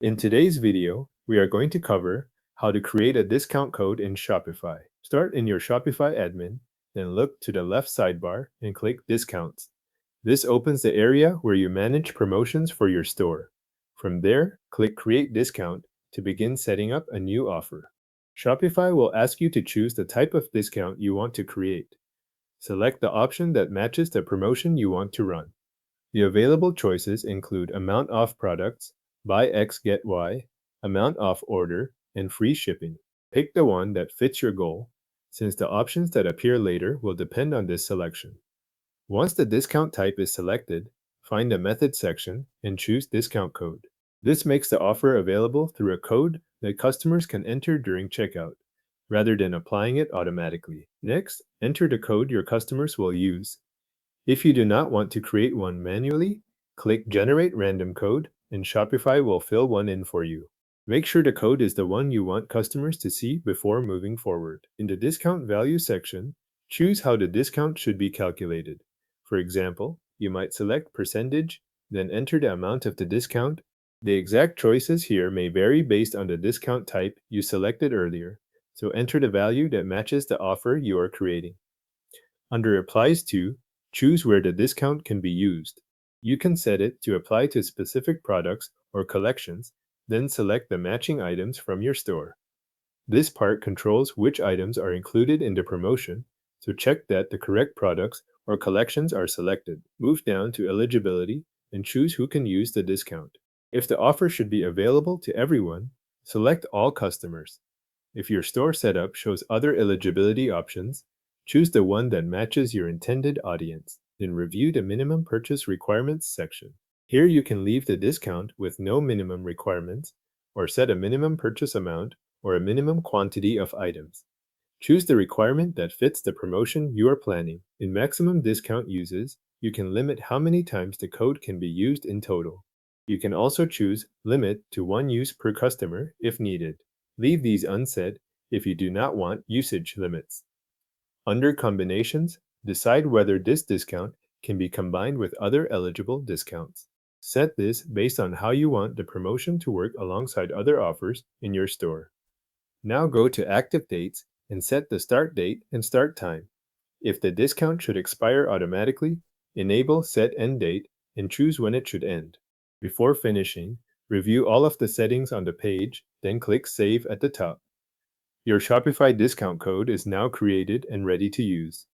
In today's video, we are going to cover how to create a discount code in Shopify. Start in your Shopify admin, then look to the left sidebar and click Discounts. This opens the area where you manage promotions for your store. From there, click Create Discount to begin setting up a new offer. Shopify will ask you to choose the type of discount you want to create. Select the option that matches the promotion you want to run. The available choices include amount off products, buy X get Y, amount off order, and free shipping. Pick the one that fits your goal, since the options that appear later will depend on this selection. Once the discount type is selected, find the Method section and choose Discount Code. This makes the offer available through a code that customers can enter during checkout, rather than applying it automatically. Next, enter the code your customers will use. If you do not want to create one manually, click Generate Random Code and Shopify will fill one in for you. Make sure the code is the one you want customers to see before moving forward. In the Discount Value section, choose how the discount should be calculated. For example, you might select percentage, then enter the amount of the discount. The exact choices here may vary based on the discount type you selected earlier, so enter the value that matches the offer you are creating. Under Applies To, choose where the discount can be used. You can set it to apply to specific products or collections, then select the matching items from your store. This part controls which items are included in the promotion, so check that the correct products or collections are selected. Move down to Eligibility and choose who can use the discount. If the offer should be available to everyone, select All Customers. If your store setup shows other eligibility options, choose the one that matches your intended audience. Then review the Minimum Purchase Requirements section. Here you can leave the discount with no minimum requirements, or set a minimum purchase amount or a minimum quantity of items. Choose the requirement that fits the promotion you are planning. In Maximum Discount Uses, you can limit how many times the code can be used in total. You can also choose Limit to one use per customer if needed. Leave these unset if you do not want usage limits. Under Combinations, decide whether this discount can be combined with other eligible discounts. Set this based on how you want the promotion to work alongside other offers in your store. Now go to Active Dates and set the start date and start time. If the discount should expire automatically, enable Set End Date and choose when it should end. Before finishing, review all of the settings on the page, then click Save at the top. Your Shopify discount code is now created and ready to use.